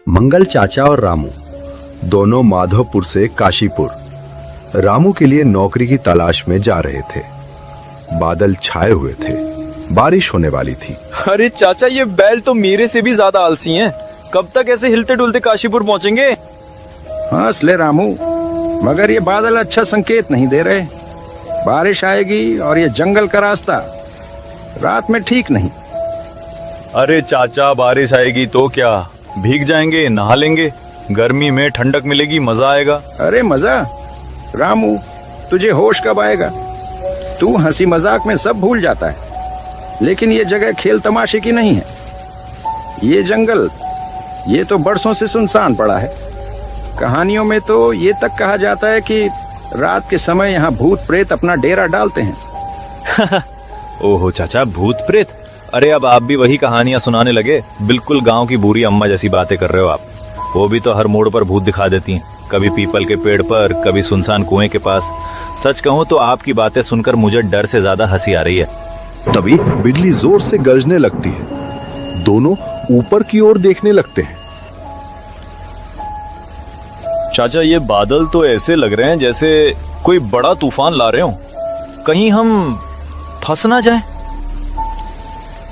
मंगल चाचा और रामू दोनों माधवपुर से काशीपुर रामू के लिए नौकरी की तलाश में जा रहे थे। बादल छाए हुए थे, बारिश होने वाली थी। अरे चाचा, ये बैल तो मेरे से भी ज्यादा आलसी हैं। कब तक ऐसे हिलते डुलते काशीपुर पहुंचेंगे? हंस ले रामू, मगर ये बादल अच्छा संकेत नहीं दे रहे। बारिश आएगी और ये जंगल का रास्ता रात में ठीक नहीं। अरे चाचा, बारिश आएगी तो क्या, भीग जाएंगे, नहा लेंगे, गर्मी में ठंडक मिलेगी, मजा आएगा। अरे मजा? रामू, तुझे होश कब आएगा? तू हंसी मजाक में सब भूल जाता है, लेकिन ये जगह खेल तमाशे की नहीं है। ये जंगल, ये तो बरसों से सुनसान पड़ा है। कहानियों में तो ये तक कहा जाता है कि रात के समय यहाँ भूत प्रेत अपना डेरा डालते हैं। ओहो चाचा, भूत प्रेत? अरे अब आप भी वही कहानियां सुनाने लगे। बिल्कुल गांव की बूढ़ी अम्मा जैसी बातें कर रहे हो आप। वो भी तो हर मोड़ पर भूत दिखा देती हैं, कभी पीपल के पेड़ पर, कभी सुनसान कुएं के पास। सच कहूं तो आपकी बातें सुनकर मुझे डर से ज्यादा हंसी आ रही है। तभी बिजली जोर से गरजने लगती है। दोनों ऊपर की ओर देखने लगते हैं। चाचा, ये बादल तो ऐसे लग रहे हैं जैसे कोई बड़ा तूफान ला रहे हो। कहीं हम फंस ना जाए।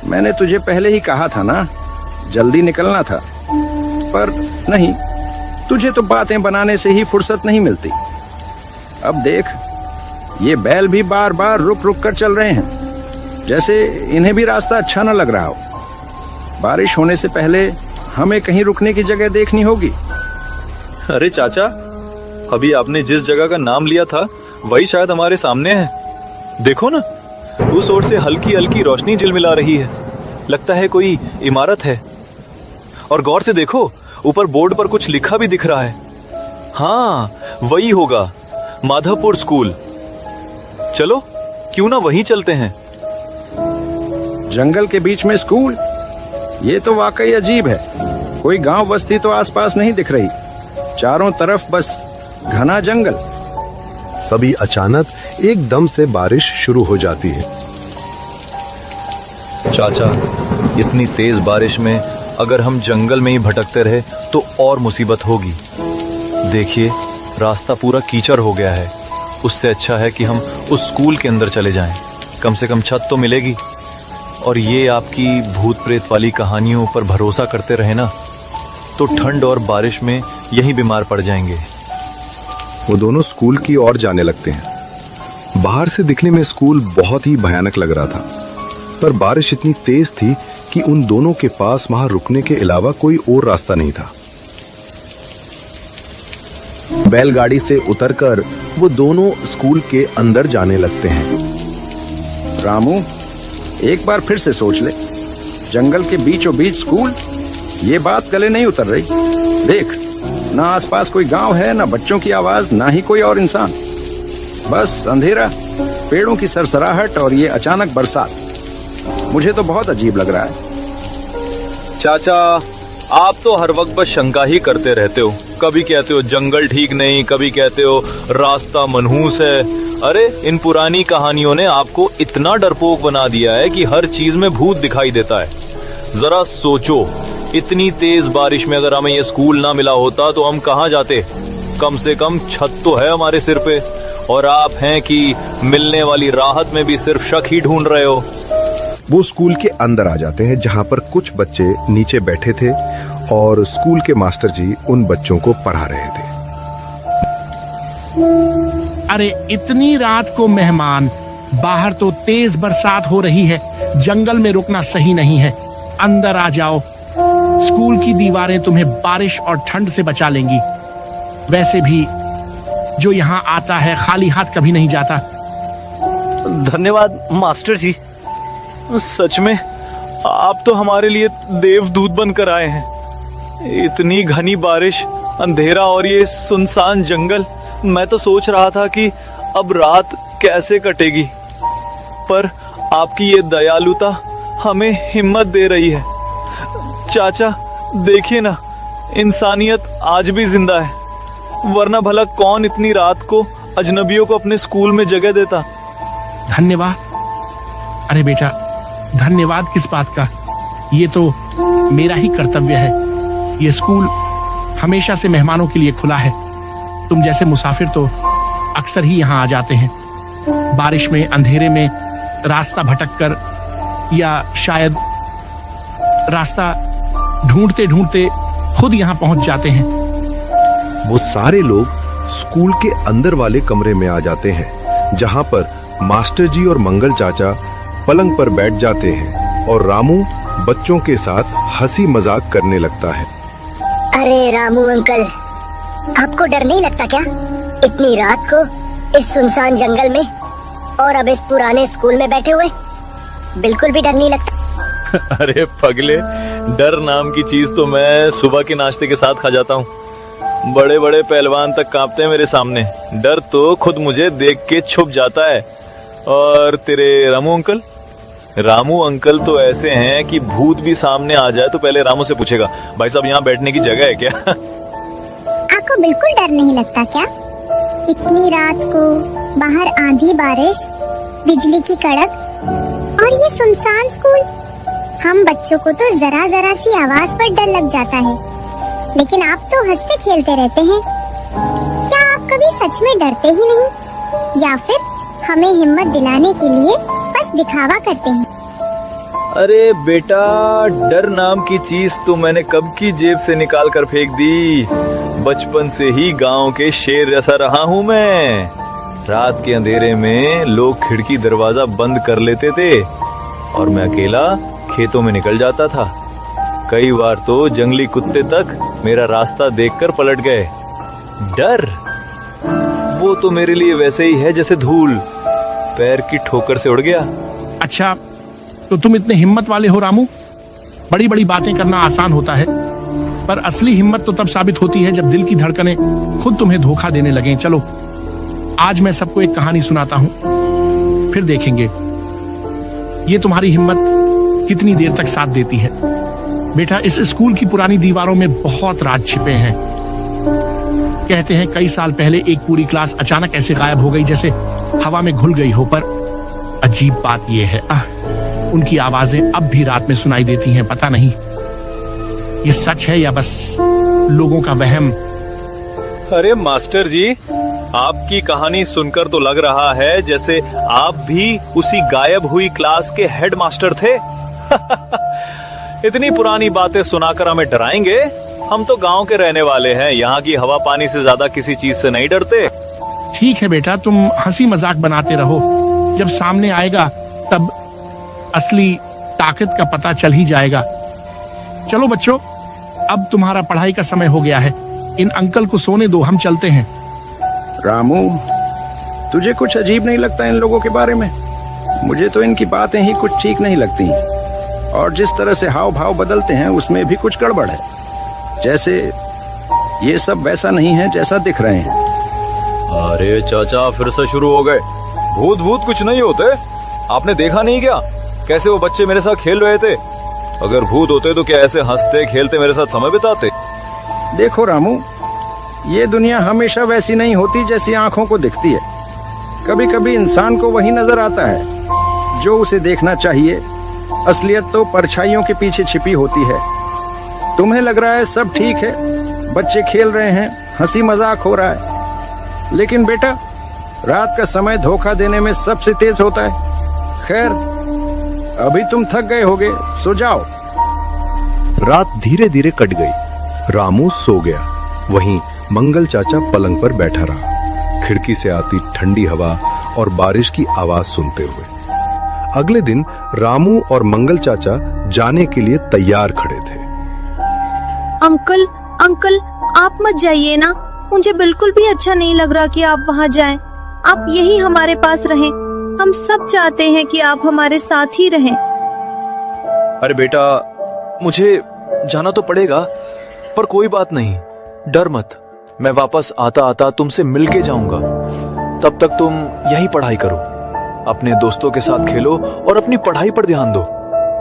मैंने तुझे पहले ही कहा था ना, जल्दी निकलना था, पर नहीं, तुझे तो बातें बनाने से ही फुर्सत नहीं मिलती। अब देख, ये बैल भी बार बार रुक रुक कर चल रहे हैं, जैसे इन्हें भी रास्ता अच्छा न लग रहा हो। बारिश होने से पहले हमें कहीं रुकने की जगह देखनी होगी। अरे चाचा, अभी आपने जिस जगह का नाम लिया था वही शायद हमारे सामने है। देखो ना, उस ओर से हल्की हल्की रोशनी झिलमिला रही है। लगता है कोई इमारत है। और गौर से देखो, ऊपर बोर्ड पर कुछ लिखा भी दिख रहा है। हाँ, वही होगा, माधवपुर स्कूल। चलो, क्यों ना वहीं चलते हैं। जंगल के बीच में स्कूल? ये तो वाकई अजीब है। कोई गांव बस्ती तो आसपास नहीं दिख रही, चारों तरफ बस घना जंगल। तभी अचानक एकदम से बारिश शुरू हो जाती है। चाचा, इतनी तेज बारिश में अगर हम जंगल में ही भटकते रहे तो और मुसीबत होगी। देखिए, रास्ता पूरा कीचड़ हो गया है। उससे अच्छा है कि हम उस स्कूल के अंदर चले जाएं। कम से कम छत तो मिलेगी। और ये आपकी भूत प्रेत वाली कहानियों पर भरोसा करते रहे ना, तो ठंड और बारिश में यहीं बीमार पड़ जाएंगे। वो दोनों स्कूल की ओर जाने लगते हैं। बाहर से दिखने में स्कूल बहुत ही भयानक लग रहा था, पर बारिश इतनी तेज थी कि उन दोनों के पास वहां रुकने के अलावा कोई और रास्ता नहीं था। बैलगाड़ी से उतरकर वो दोनों स्कूल के अंदर जाने लगते हैं। रामू, एक बार फिर से सोच ले, जंगल के बीचों बीच स्कूल, ये बात गले नहीं उतर रही। देख, ना आसपास कोई गांव है, ना बच्चों की आवाज, ना ही कोई और इंसान। बस अंधेरा, पेड़ों की सरसराहट और ये अचानक बरसात। मुझे तो बहुत अजीब लग रहा है। चाचा, आप तो हर वक्त बस शंका ही करते रहते हो। कभी कहते हो जंगल ठीक नहीं, कभी कहते हो रास्ता मनहूस है। अरे, इन पुरानी कहानियों ने आपको इतना डरपोक बना दिया है कि हर चीज में भूत दिखाई देता है। जरा सोचो, इतनी तेज बारिश में अगर हमें ये स्कूल ना मिला होता तो हम कहाँ जाते? कम से कम छत तो है हमारे सिर पे, और आप हैं कि मिलने वाली राहत में भी सिर्फ शक ही ढूंढ रहे हो। वो स्कूल के अंदर आ जाते हैं, जहां पर कुछ बच्चे नीचे बैठे थे और स्कूल के मास्टर जी उन बच्चों को पढ़ा रहे थे। अरे, इतनी रात को मेहमान, बाहर तो तेज बरसात हो रही है, जंगल में रुकना सही नहीं है। अंदर आ जाओ, स्कूल की दीवारें तुम्हें बारिश और ठंड से बचा लेंगी। वैसे भी जो यहाँ आता है खाली हाथ कभी नहीं जाता। धन्यवाद मास्टर जी। सच में आप तो हमारे लिए देवदूत बनकर आए हैं। इतनी घनी बारिश, अंधेरा और ये सुनसान जंगल, मैं तो सोच रहा था कि अब रात कैसे कटेगी, पर आपकी ये दयालुता हमें हिम्मत दे रही है। चाचा, देखिए ना, इंसानियत आज भी जिंदा है, वरना भला कौन इतनी रात को अजनबियों को अपने स्कूल में जगह देता। धन्यवाद। अरे बेटा, धन्यवाद किस बात का, ये तो मेरा ही कर्तव्य है। ये स्कूल हमेशा से मेहमानों के लिए खुला है। तुम जैसे मुसाफिर तो अक्सर ही यहाँ आ जाते हैं, बारिश में, अंधेरे में, रास्ता भटककर, या शायद रास्ता ढूंढते ढूंढते खुद यहाँ पहुंच जाते हैं। वो सारे लोग स्कूल के अंदर वाले कमरे में आ जाते हैं, जहां पर मास्टर जी और मंगल चाचा पलंग पर बैठ जाते हैं और रामू बच्चों के साथ हंसी मजाक करने लगता है। अरे रामू अंकल, आपको डर नहीं लगता क्या? इतनी रात को इस सुनसान जंगल में, और अब इस पुराने स्कूल में बैठे हुए, बिल्कुल भी डर नहीं लगता? अरे पगले, डर नाम की चीज तो मैं सुबह के नाश्ते के साथ खा जाता हूँ। बड़े बड़े पहलवान तक कांपते हैं मेरे सामने। डर तो खुद मुझे देख के छुप जाता है। और तेरे रामू अंकल तो ऐसे हैं कि भूत भी सामने आ जाए तो पहले रामू से पूछेगा, भाई साहब यहाँ बैठने की जगह है क्या? आपको बिल्कुल डर नहीं लगता क्या? इतनी रात को बाहर आंधी बारिश, बिजली की कड़क, और ये सुनसान स्कूल। हम बच्चों को तो जरा जरा सी आवाज पर डर लग जाता है, लेकिन आप तो हंसते खेलते रहते हैं। क्या आप कभी सच में डरते ही नहीं, या फिर हमें हिम्मत दिलाने के लिए बस दिखावा करते हैं? अरे बेटा, डर नाम की चीज तो मैंने कब की जेब से निकाल कर फेंक दी। बचपन से ही गांव के शेर जैसा रहा हूँ मैं। रात के अंधेरे में लोग खिड़की दरवाजा बंद कर लेते थे और मैं अकेला खेतों में निकल जाता था। कई बार तो जंगली कुत्ते तक मेरा रास्ता देखकर पलट गए। डर वो तो मेरे लिए वैसे ही है जैसे धूल पैर की ठोकर से उड़ गया। अच्छा, तो तुम इतने हिम्मत वाले हो रामू? बड़ी बड़ी बातें करना आसान होता है, पर असली हिम्मत तो तब साबित होती है जब दिल की धड़कनें खुद तुम्हें धोखा देने लगें। चलो, आज मैं सबको एक कहानी सुनाता हूं, फिर देखेंगे ये तुम्हारी हिम्मत कितनी देर तक साथ देती है। बेटा, इस स्कूल की पुरानी दीवारों में बहुत राज छिपे हैं। कहते हैं कई साल पहले एक पूरी क्लास अचानक ऐसे गायब हो गई जैसे हवा में घुल गई हो। पर अजीब बात यह है, उनकी आवाजें अब भी रात में सुनाई देती हैं। पता नहीं ये सच है या बस लोगों का वहम। अरे मास्टर जी, आपकी कहानी सुनकर तो लग रहा है जैसे आप भी उसी गायब हुई क्लास के हेड मास्टर थे। इतनी पुरानी बातें सुनाकर हमें डराएंगे? हम तो गांव के रहने वाले हैं, यहाँ की हवा पानी से ज्यादा किसी चीज से नहीं डरते। ठीक है बेटा, तुम हंसी मजाक बनाते रहो। जब सामने आएगा तब असली ताकत का पता चल ही जाएगा। चलो बच्चों, अब तुम्हारा पढ़ाई का समय हो गया है। इन अंकल को सोने दो, हम चलते हैं। रामू, तुझे कुछ अजीब नहीं लगता इन लोगों के बारे में? मुझे तो इनकी बातें ही कुछ ठीक नहीं लगती, और जिस तरह से हाव भाव बदलते हैं उसमें भी कुछ गड़बड़ है। जैसे ये सब वैसा नहीं है जैसा दिख रहे हैं। अरे चाचा, फिर से शुरू हो गए। भूत कुछ नहीं होते। आपने देखा नहीं क्या कैसे वो बच्चे मेरे साथ खेल रहे थे? अगर भूत होते तो क्या ऐसे हंसते खेलते मेरे साथ समय बिताते? देखो रामू, ये दुनिया हमेशा वैसी नहीं होती जैसी आंखों को दिखती है। कभी कभी इंसान को वही नजर आता है जो उसे देखना चाहिए। असलियत तो परछाइयों के पीछे छिपी होती है। तुम्हें लग रहा है सब ठीक है, बच्चे खेल रहे हैं, हंसी मजाक हो रहा है, लेकिन बेटा, रात का समय धोखा देने में सबसे तेज होता है। खैर, अभी तुम थक गए होगे, सो जाओ। रात धीरे धीरे कट गई। रामू सो गया। वहीं मंगल चाचा पलंग पर बैठा रहा, खिड़की से आती ठंडी हवा और बारिश की आवाज सुनते हुए। अगले दिन रामू और मंगल चाचा जाने के लिए तैयार खड़े थे। अंकल, आप मत जाइए ना। मुझे बिल्कुल भी अच्छा नहीं लग रहा कि आप वहाँ जाएं। आप यही हमारे पास रहें। हम सब चाहते हैं कि आप हमारे साथ ही रहें। अरे बेटा, मुझे जाना तो पड़ेगा, पर कोई बात नहीं, डर मत। मैं वापस आता आता तुमसे मिल के जाऊंगा। तब तक तुम यही पढ़ाई करो, अपने दोस्तों के साथ खेलो और अपनी पढ़ाई पर ध्यान दो।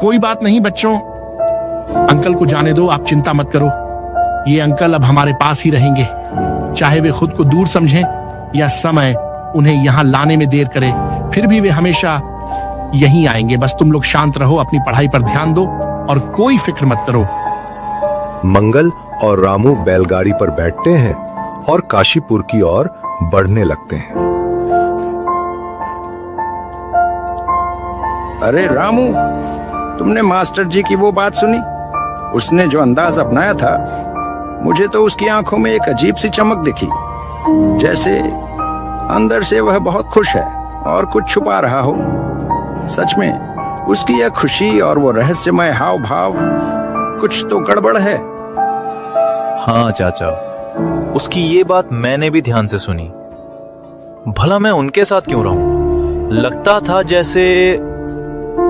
कोई बात नहीं बच्चों, अंकल को जाने दो, आप चिंता मत करो। ये अंकल अब हमारे पास ही रहेंगे, चाहे वे खुद को दूर समझें या समय उन्हें यहाँ लाने में देर करे, फिर भी वे हमेशा यहीं आएंगे। बस तुम लोग शांत रहो, अपनी पढ़ाई पर ध्यान दो और कोई फिक्र मत करो। मंगल और रामू बैलगाड़ी पर बैठते हैं और काशीपुर की ओर बढ़ने लगते हैं। अरे रामू, तुमने मास्टर जी की वो बात सुनी? उसने जो अंदाज अपनाया था, मुझे तो उसकी आंखों में एक अजीब सी चमक दिखी, जैसे अंदर से वह बहुत खुश है और कुछ छुपा रहा हो। सच में उसकी यह खुशी और वो रहस्यमय हाव भाव, कुछ तो गड़बड़ है। हाँ चाचा, उसकी ये बात मैंने भी ध्यान से सुनी। भला मैं उनके साथ क्यों रहूं? लगता था जैसे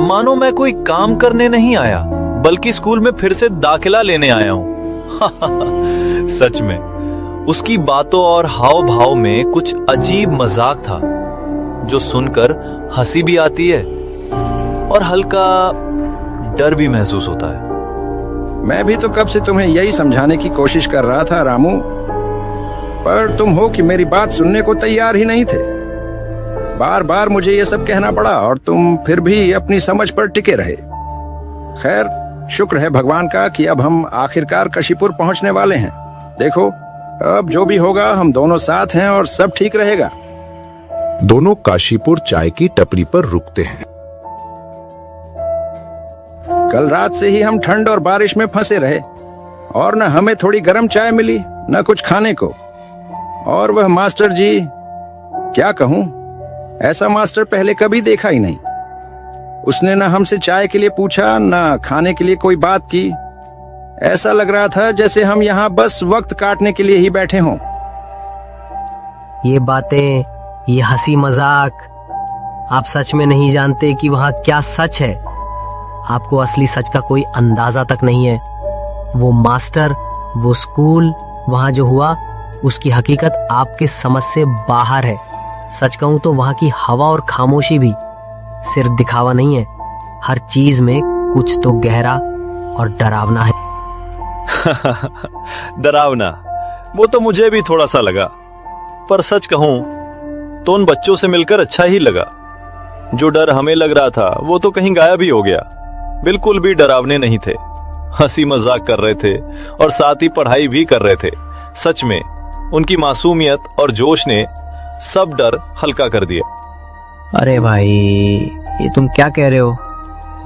मानो मैं कोई काम करने नहीं आया, बल्कि स्कूल में फिर से दाखिला लेने आया हूं। सच में उसकी बातों और हाव भाव में कुछ अजीब मजाक था, जो सुनकर हंसी भी आती है और हल्का डर भी महसूस होता है। मैं भी तो कब से तुम्हें यही समझाने की कोशिश कर रहा था रामू, पर तुम हो कि मेरी बात सुनने को तैयार ही नहीं थे। बार बार मुझे ये सब कहना पड़ा और तुम फिर भी अपनी समझ पर टिके रहे। खैर, शुक्र है भगवान का कि अब हम आखिरकार काशीपुर पहुंचने वाले हैं। देखो, अब जो भी होगा हम दोनों साथ हैं और सब ठीक रहेगा। दोनों काशीपुर चाय की टपरी पर रुकते हैं। कल रात से ही हम ठंड और बारिश में फंसे रहे और न हमें थोड़ी गर्म चाय मिली, न कुछ खाने को। और वह मास्टर जी, क्या कहूं, ऐसा मास्टर पहले कभी देखा ही नहीं। उसने न हमसे चाय के लिए पूछा, न खाने के लिए कोई बात की। ऐसा लग रहा था जैसे हम यहाँ बस वक्त काटने के लिए ही बैठे हों। ये बातें, ये हंसी मजाक, आप सच में नहीं जानते कि वहाँ क्या सच है। आपको असली सच का कोई अंदाजा तक नहीं है। वो मास्टर, वो स्कूल, वहाँ जो हुआ, उसकी हकीकत आपके समझ से बाहर है। सच कहूं तो वहाँ की हवा और खामोशी भी सिर्फ दिखावा नहीं है। हर चीज में कुछ तो गहरा और डरावना है। डरावना, वो तो मुझे भी थोड़ा सा लगा, पर सच कहूं तो उन बच्चों से मिलकर अच्छा ही लगा। जो डर हमें लग रहा था वो तो कहीं गायब ही हो गया। बिल्कुल भी डरावने नहीं थे, हंसी मजाक कर रहे थे और साथ ही पढ़ाई भी कर रहे थे। सच में उनकी मासूमियत और जोश ने सब डर हल्का कर दिया। अरे भाई, ये तुम क्या कह रहे हो?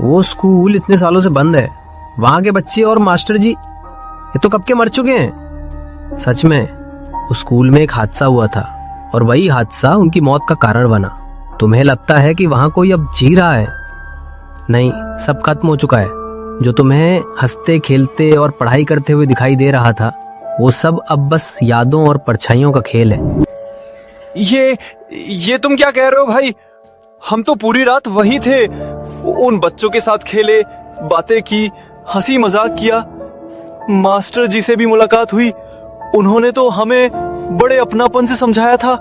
वो स्कूल इतने सालों से बंद है। वहां के बच्चे और मास्टर जी ये तो कब के मर चुके हैं। सच में उस स्कूल में एक हादसा हुआ था और वही हादसा उनकी मौत का कारण बना। तुम्हें लगता है कि वहां कोई अब जी रहा है? नहीं, सब खत्म हो चुका है। जो तुम्हें हंसते खेलते और पढ़ाई करते हुए दिखाई दे रहा था, वो सब अब बस यादों और परछाइयों का खेल है। ये तुम क्या कह रहे हो भाई? हम तो पूरी रात वहीं थे, उन बच्चों के साथ खेले, बातें की, हंसी मजाक किया। मास्टर जी से भी मुलाकात हुई, उन्होंने तो हमें बड़े अपनापन से समझाया था।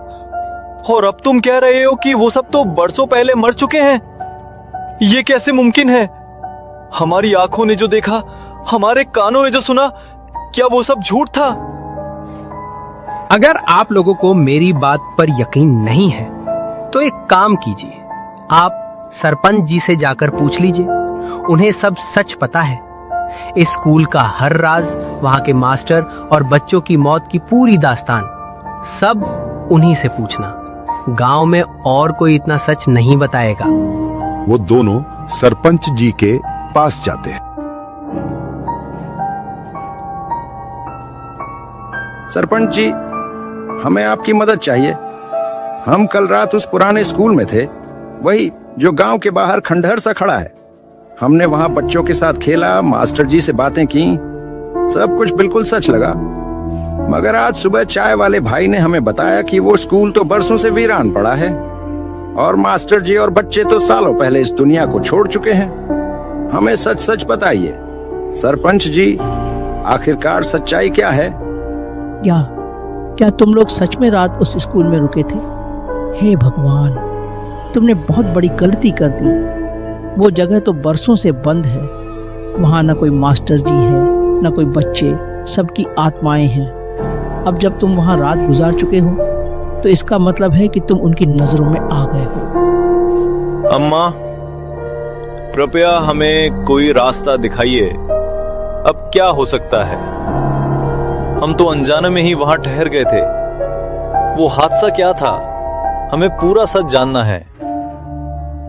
और अब तुम कह रहे हो कि वो सब तो बरसों पहले मर चुके हैं। ये कैसे मुमकिन है? हमारी आंखों ने जो देखा, हमारे कानों ने जो सुना, क्या वो सब झूठ था? अगर आप लोगों को मेरी बात पर यकीन नहीं है तो एक काम कीजिए, आप सरपंच जी से जाकर पूछ लीजिए। उन्हें सब सच पता है। इस स्कूल का हर राज, वहां के मास्टर और बच्चों की मौत की पूरी दास्तान, सब उन्हीं से पूछना। गांव में और कोई इतना सच नहीं बताएगा। वो दोनों सरपंच जी के पास जाते हैं। सरपंच जी, हमें आपकी मदद चाहिए। हम कल रात उस पुराने स्कूल में थे, वही जो गांव के बाहर खंडहर सा खड़ा है। हमने वहां बच्चों के साथ खेला, मास्टर जी से बातें की, सब कुछ बिल्कुल सच लगा। मगर आज सुबह चाय वाले भाई ने हमें बताया कि वो स्कूल तो बरसों से वीरान पड़ा है और मास्टर जी और बच्चे तो सालों पहले इस दुनिया को छोड़ चुके हैं। हमें सच सच बताइए सरपंच जी, आखिरकार सच्चाई क्या है? क्या तुम लोग सच में रात उस स्कूल में रुके थे? हे भगवान, तुमने बहुत बड़ी गलती कर दी। वो जगह तो बरसों से बंद है। वहां ना कोई मास्टर जी है, ना कोई बच्चे, सबकी आत्माएं हैं। अब जब तुम वहां रात गुजार चुके हो तो इसका मतलब है कि तुम उनकी नजरों में आ गए हो। अम्मा, कृपया हमें कोई रास्ता दिखाइए। अब क्या हो सकता है? हम तो अनजाने में ही वहां ठहर गए थे। वो हादसा क्या था, हमें पूरा सच जानना है,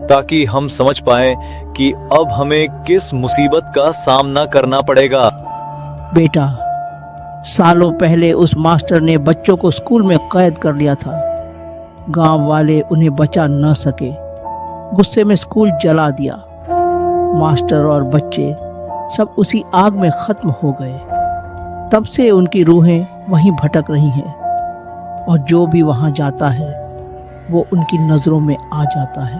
ताकि हम समझ पाए कि अब हमें किस मुसीबत का सामना करना पड़ेगा। बेटा, सालों पहले उस मास्टर ने बच्चों को स्कूल में कैद कर लिया था। गांव वाले उन्हें बचा न सके, गुस्से में स्कूल जला दिया। मास्टर और बच्चे सब उसी आग में खत्म हो गए। तब से उनकी रूहें वहीं भटक रही हैं, और जो भी वहां जाता है वो उनकी नजरों में आ जाता है।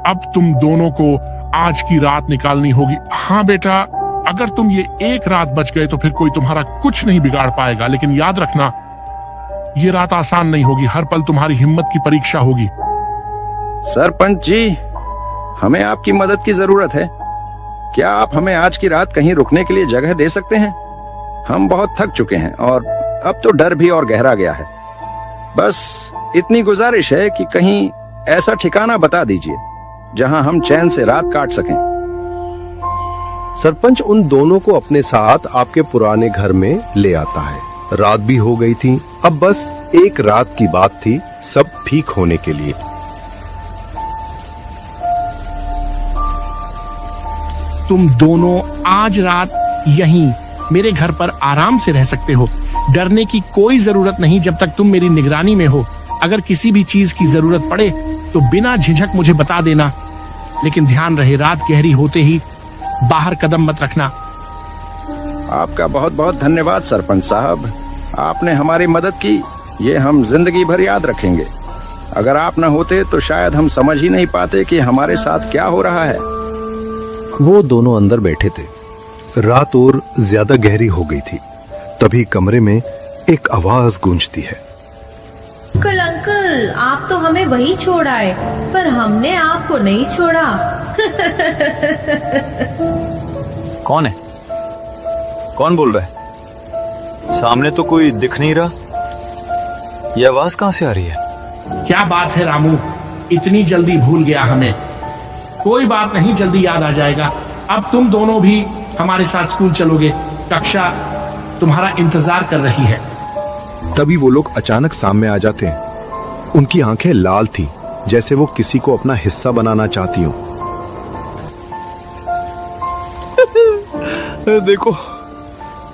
अब तुम दोनों को आज की रात निकालनी होगी। हाँ बेटा, अगर तुम ये एक रात बच गए तो फिर कोई तुम्हारा कुछ नहीं बिगाड़ पाएगा, लेकिन याद रखना ये रात आसान नहीं होगी। हर पल तुम्हारी हिम्मत की परीक्षा होगी। सरपंच जी, हमें आपकी मदद की जरूरत है। क्या आप हमें आज की रात कहीं रुकने के लिए जगह दे सकते हैं? हम बहुत थक चुके हैं और अब तो डर भी और गहरा गया है। बस इतनी गुजारिश है कि कहीं ऐसा ठिकाना बता दीजिए जहां हम चैन से रात काट सकें। सरपंच उन दोनों को अपने साथ आपके पुराने घर में ले आता है। रात भी हो गई थी, अब बस एक रात की बात थी सब ठीक होने के लिए। तुम दोनों आज रात यहीं मेरे घर पर आराम से रह सकते हो। डरने की कोई जरूरत नहीं जब तक तुम मेरी निगरानी में हो। अगर किसी भी चीज की जरूरत पड़े तो बिना झिझक मुझे बता देना, लेकिन ध्यान रहे रात गहरी होते ही बाहर कदम मत रखना। आपका बहुत बहुत धन्यवाद सरपंच साहब, आपने हमारी मदद की, ये हम जिंदगी भर याद रखेंगे। अगर आप न होते तो शायद हम समझ ही नहीं पाते कि हमारे साथ क्या हो रहा है। वो दोनों अंदर बैठे थे। रात और ज्यादा गहरी हो गई थी। तभी कमरे में एक आवाज गूंजती है। अंकल अंकल, आप तो हमें वही छोड़ आए, पर हमने आपको नहीं छोड़ा। कौन है? कौन बोल रहा है? सामने तो कोई दिख नहीं रहा। ये आवाज कहां से आ रही है? क्या बात है रामू, इतनी जल्दी भूल गया हमें? कोई बात नहीं, जल्दी याद आ जाएगा। अब तुम दोनों भी हमारे साथ स्कूल चलोगे। कक्षा तुम्हारा इंतजार कर रही है। तभी वो लोग अचानक सामने आ जाते हैं। उनकी आंखें लाल थी, जैसे वो किसी को अपना हिस्सा बनाना चाहती हो। देखो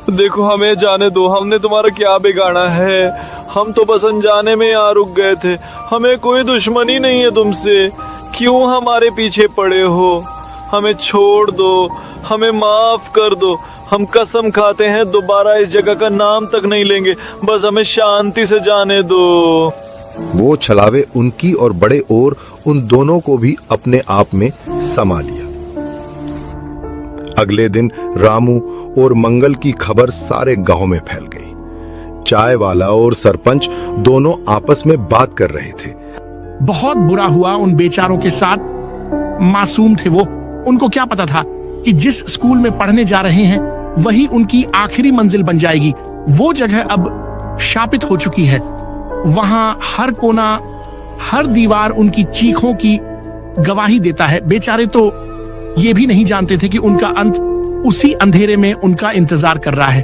देखो, हमें जाने दो, हमने तुम्हारा क्या बिगाड़ा है? हम तो बस अनजाने में यहाँ रुक गए थे, हमें कोई दुश्मनी नहीं है तुमसे। क्यों हमारे पीछे पड़े हो? हमें छोड़ दो, हमें माफ कर दो। हम कसम खाते हैं दोबारा इस जगह का नाम तक नहीं लेंगे, बस हमें शांति से जाने दो। वो छलावे उनकी और बड़े और उन दोनों को भी अपने आप में समा लिया। अगले दिन रामू और मंगल की खबर सारे गांव में फैल गई। चाय वाला और सरपंच दोनों आपस में बात कर रहे थे। बहुत बुरा हुआ उन बेचारों के साथ। मासूम थे वो, उनको क्या पता था कि जिस स्कूल में पढ़ने जा रहे हैं वही उनकी आखिरी मंजिल बन जाएगी। वो जगह अब शापित हो चुकी है। वहां हर कोना, हर दीवार उनकी चीखों की गवाही देता है। बेचारे तो ये भी नहीं जानते थे कि उनका अंत उसी अंधेरे में उनका इंतजार कर रहा है।